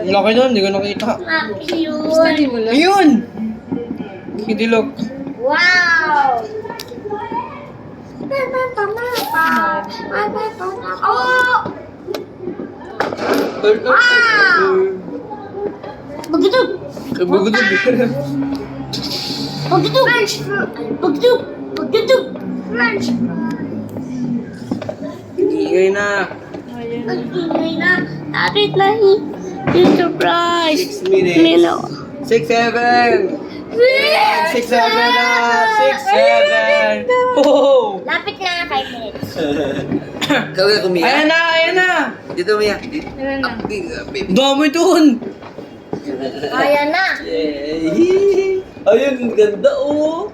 Laki nun, hindi ko nakita. Study mo lang. Ayun! Kidilok. Wow! Oh! Bagdug! Kabugudog. Bagdug! Bagdug! Bagdug! French! Ingay na. Ayan. Ang ingay na. Tapit na yung surprise. 6 minutes. Milo. 6, 7. 6, 7 na. 6, 7. Oh! Lapit na 5 minutes. Kaya kumiya. Ayan na, ayan na. Dito kumiya. Ayan na. Dami dun. Ayan na. Yay! Ayun, ganda oh.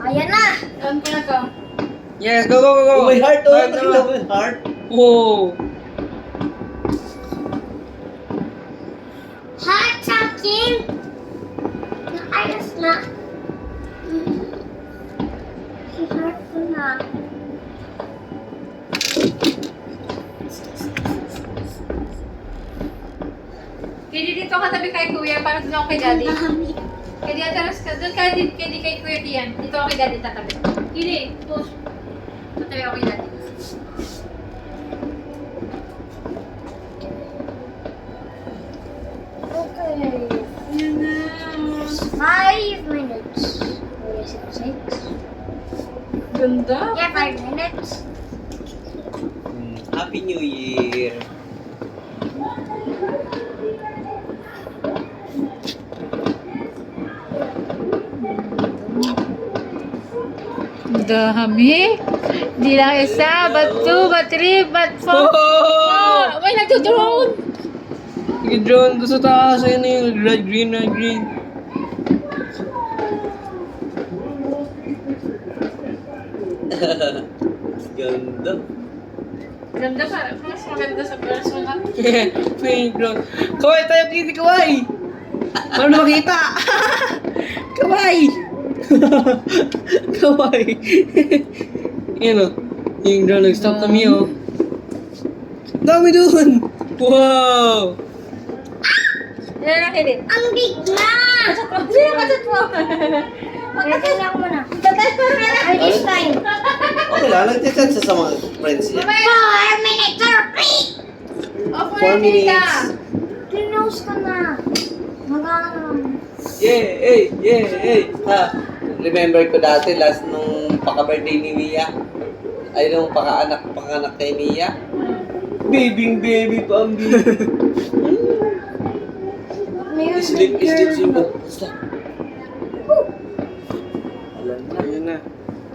Ayan na. On ka na to. Yes, go, go, go, go. Oh, may heart oh. Heart na. Nakita mo yung heart. Oh. Heart talking. Naayos na. Si heart ko na. Kaya dito ka tabi kay kuya, para doon ako kay daddy. Dami. Kaya di atras ka, doon ka din kay kuya Kian. Dito ako kay daddy tatabi. Hindi, push. Tatabi ako kay daddy. Okay. Ayan na. 5 minutes. Or is it 6? Ganda. Yeah, 5 minutes. Happy New Year. Dami. Di lang isa, but 2, but 3, but 4. Oh! May nagdo-drone. Sige, John. Gusto taas. Ayun na yung red, green, red, green. Ganda. Ganda pa. Mas maganda sa personal. Pink drone. Kawai tayo, kitty, kawai. Paano makita? Kawai. Kawai. Yan o. Yung drone nag-stop kami o. Dami dun. Wow. Yan na kilit. Ang big na! Sino ka mo? Pagkatay lang muna. Ay, this time. Okay lang, nag-chat sa mga friends niya. 4 minutes or 3! Off 4 minutes. Close ka na. Mag-ano. Yay! Ha! Remember ko dati, last nung paka-birthday ni Mia. Ay, nung paka-anak kay Mia. Baby pa ang baby. Sleep mo. Basta. Alam na. Ayun na.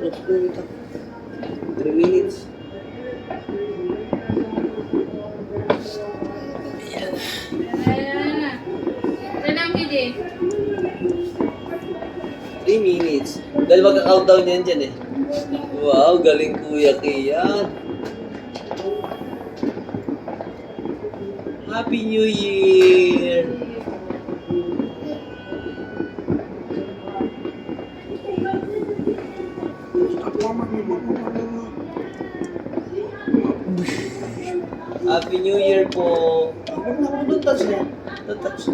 3 minutes. Ayan na. Ito na ang KJ. 3 minutes. Dahil magka-countdown yan dyan eh. Wow, galing Kuya Kian. Happy New Year! Happy New Year po! Don't touch na. Don't touch.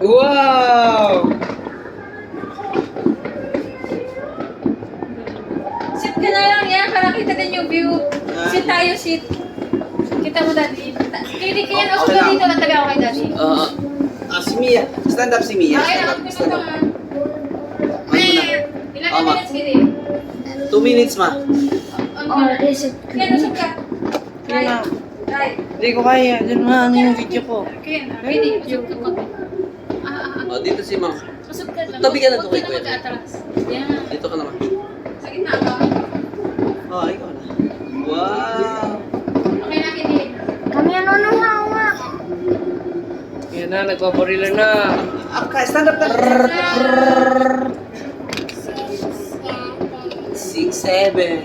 Wow. Sit ka na lang yan para kita din yung view. Sit tayo, sit. Kita mo daddy. KJ, kaya ako Okay ka lang. dito, natabi ako kay daddy. Si Mia. Stand up si Mia. Okay, Stand ang up. Stand pinuto up. nga. Ano na? Ilan Tama. minutes, KJ? 2 minutes ma. On Or ka. is it Kaya nasaan ka? Yan na. Right. Hindi ko kaya. Diyan na ano yung video ko. Kaya na. KJ, usog ka ko. O, dito si ma'am. Usog ka lang. Tabi ka na to Huwag kay ka Kuya. na mag-atras. Yan. Dito ka naman. Sa gitna ka. Oh, ikaw na. Wow! Okay na, KJ. Kami ano nung hawa. Yan na, nagpaparila na. Okay, stand up na. 6, 7.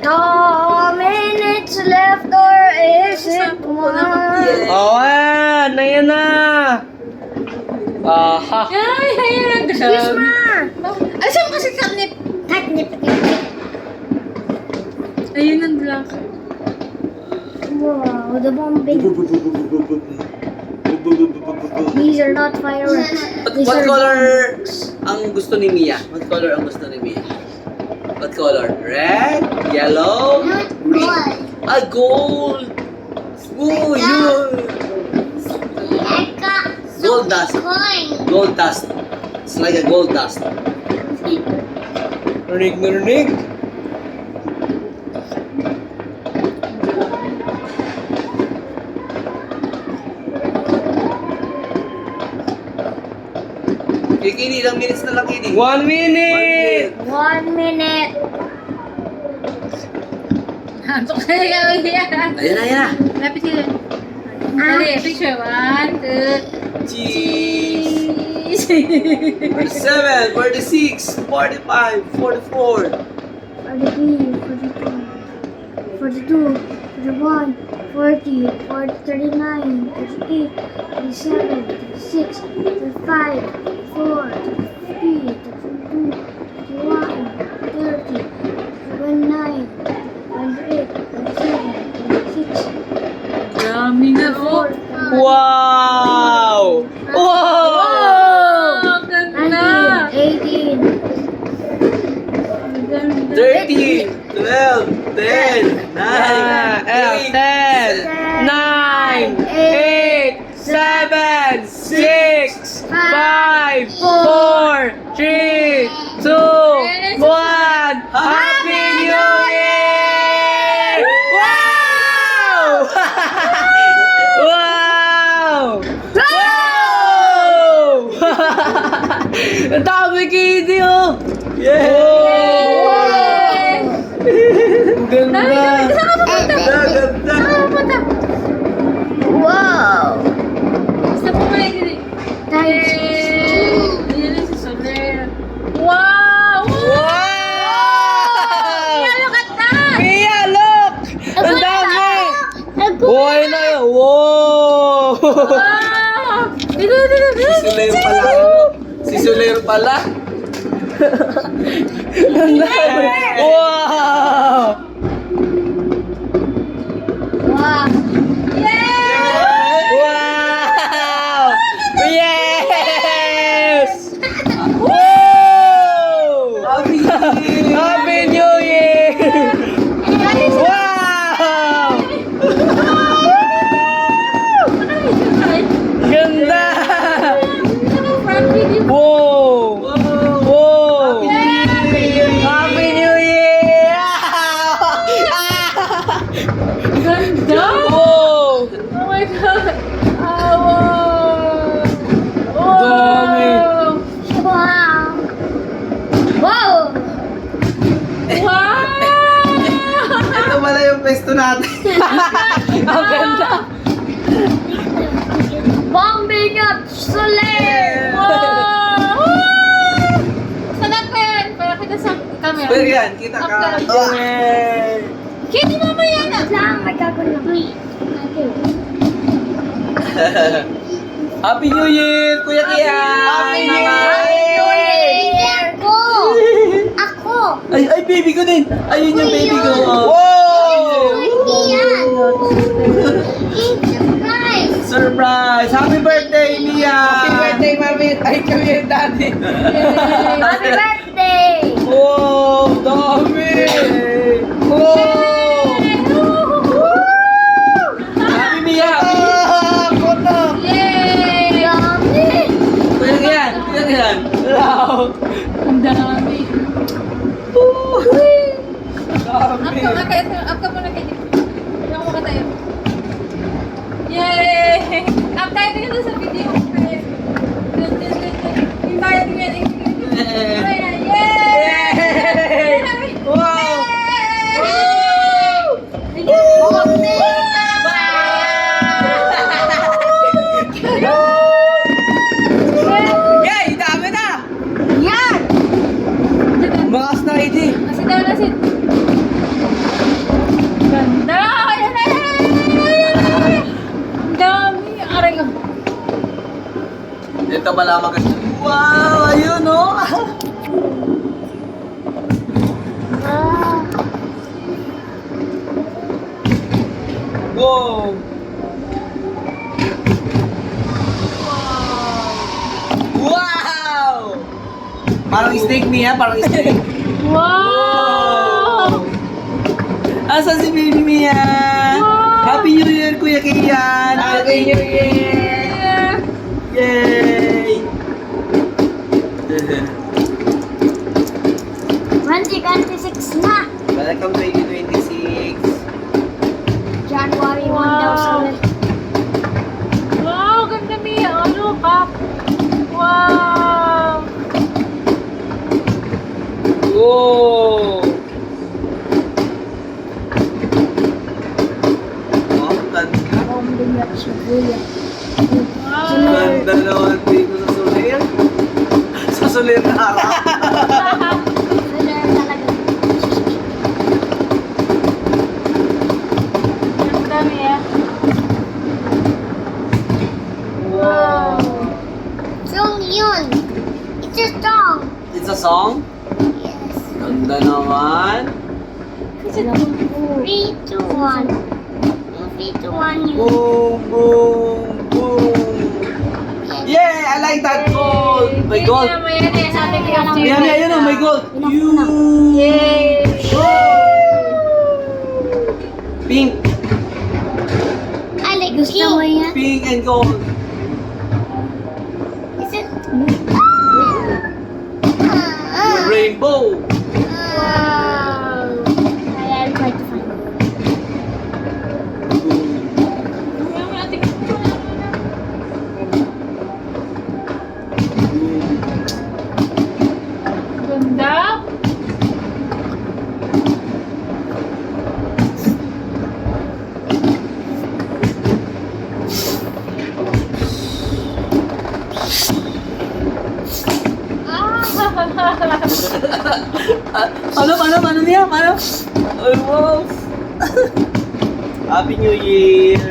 2 minutes left or is it 1? Oh, ayan. Ayan na. Aha. Ay, ayan ang Yes, ma! Ay, saan kasi catnip? Catnip. Ayun ang black. Wow, the bombing. These are not fireworks. These What are color bombs. ang gusto ni Mia? What color ang gusto ni Mia? What color? Red? Yellow? Green? Ah, gold! Oh, yun! Gold dust. Gold dust. It's like a gold dust. Rinig na rinig. Kini, ilang minutes na lang, Kini? 1 minute! 1 minute. Hantok na yung yan. Ayan na, ayan na. Lapit sila. Dali, picture. 1, 2, Cheese! cheese. 47, 46, 45, 44. 43, 42, 41, 40, 39, 38, 37, 36, 35, 4, 33, 32, 31, 30, 29, 28, 27, 26, Dami na po. 4, Wow! Wow! Oh, ganda. 18, Ganda. 13, 12, 10, 9, 8, 10, 9, 8, 7, 6, 5, 4, 3, 2, 1. Happy New Year! Wow! Wow! Wow! Ang dami Kitty, oh! Yay! Ang ganda! Ganda! wow! Basta po nga yun eh. Times Ayan na si Soler. Wow! Wow! Yeah, look at that! Mia, look! Ang dami! Buhay na yun! Wow! Wow! Dito. Si Solero pala. Si Solero pala. Ang dami! Wow! wow! Yay! Wow! Yes! Wow! Happy Happy New Year! Wow! Ganda! Wow! Wow! Happy New Year! Ganda! Wow! Oh my God! Wow! Dami. Wow! Wow! Wow! Ito pala yung pesto natin. Ang ganda! Bombing up Soler! Wow! Sanap ka yan? Para kita sa camera. Pero yan, kita ka. Yay! Kitty, mamaya na! Wait lang, magkagulo. Okay. Happy New Year, Kuya Kian! Happy New Year ko! Ako! Ay, baby ko din. Ayun yung baby ko. Wow! Iyan! Surprise! Surprise! Happy birthday, Mia! Happy birthday, Mami! Ay, kami yung daddy! Happy birthday! Wow! Dami! Wow! Happy Mia! Ako na! Yay! Yummy! Kuya yan, kuya yan. Wow! Ang dami. Dami! Up ka muna kayo. Ilang muna tayo. Yay! Up tayo dito sa video. Yung tayo tingnan. Yay! Yay! Wow! Yay! Dami na! Yan! Makas na, Eddie! Asin daw, asin. Ganda! Ayan na! Ang dami! Aray ko. Ito pala maganda. Wow! Ayun, oh! Ah. Wow! Parang snake niya, parang snake. Wow! Asan si Baby Mia? Happy New Year, Kuya Kian! Happy New Year! Yay! 2026 na. Welcome 2026. January 1 daw sa ulit. Wow, ganda Mia. Ano, Pop? Wow! Wow! Oh, ganda. Akong bigat sa buya. Ganda naman dito sa Soler. Sa Soler na araw. Solar talaga. Ganda Mia. Wow. Song yun. It's a song. It's a song? Yes. Ganda naman. 3, 2, 1. 3, 2, 1 yun. Boom, boom, boom. Yay! I like that gold! My gold! Yun yan eh. Sabi ko yung Yan, yan, yan, oh, my gold! You! Yay! Pink! I like gusto mo yan? Pink and gold! Is it? Rainbow! Wow. I'll try to find it. Yung ating ganda. Ano niya? Ano? Ay, wow! Happy New Year!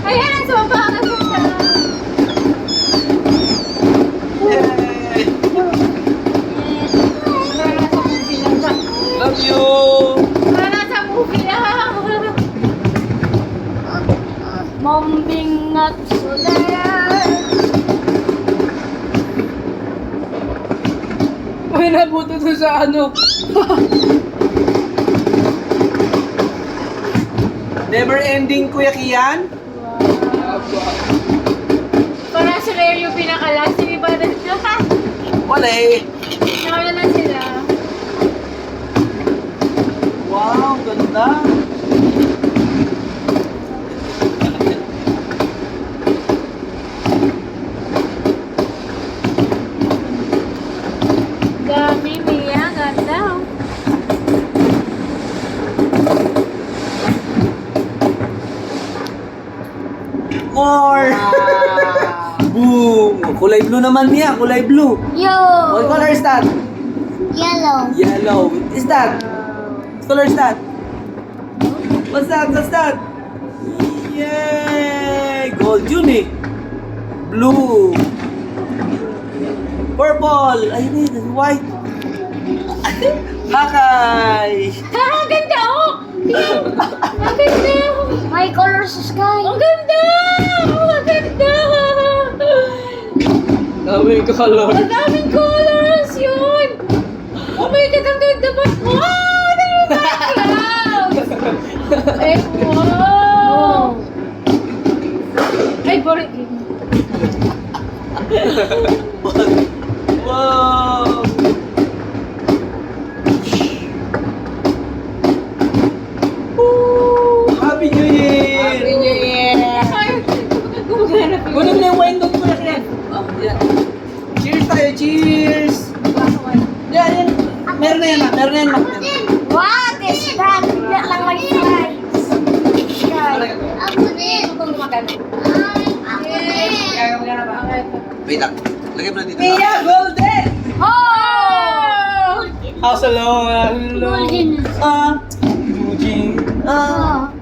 Ayan, nasa baba ka sa Yay! nasa movie lang ba? Love you! Nasa movie lang. Bombing at solar. Uy, nabuto to sa ano. Never ending, Kuya Kian? Parang si Rare yung pinakalas. Yung iba na sila. Wala eh! Nakala na sila. Wow, ganda! Dami, Mia. Ganda. More! Boom! Kulay blue naman niya, kulay blue. Yo. What color is that? Yellow. Yellow. What is that? What color is that? What's that? What's that? Yay! Gold yun eh. Blue. Purple. Ayun eh, white. Hakay! Ah, ganda oh! Ang ganda! My color sa sky. Ang ganda! Ang ganda! Daming color. Ang daming colors yun! Oh my God, ang ganda ba? Wow! Ang clouds! Ay, wow! Ay, boring. Wow! Woo! Happy New Year! Happy New Year! Gumagana pa Kunin mo na yung wine doon ko na kaya. Oh, yeah. Cheers tayo, cheers! Yeah, yan. Meron na yan, ah. Meron na yan, ah. What is that? Bigla lang may flies. Sky. Ako din. Ako gumagana. Ako din. Wait lang. Lagay mo na dito. Mia Golden! Oh! House alone. Hello. Golden. Eugene. Oh.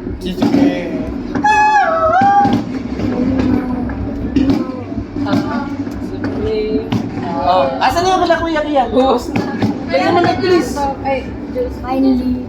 Oh, asan yung kala Kuya Kian? Buhos na. Lagyan mo na, please. Ay, Diyos. Finally.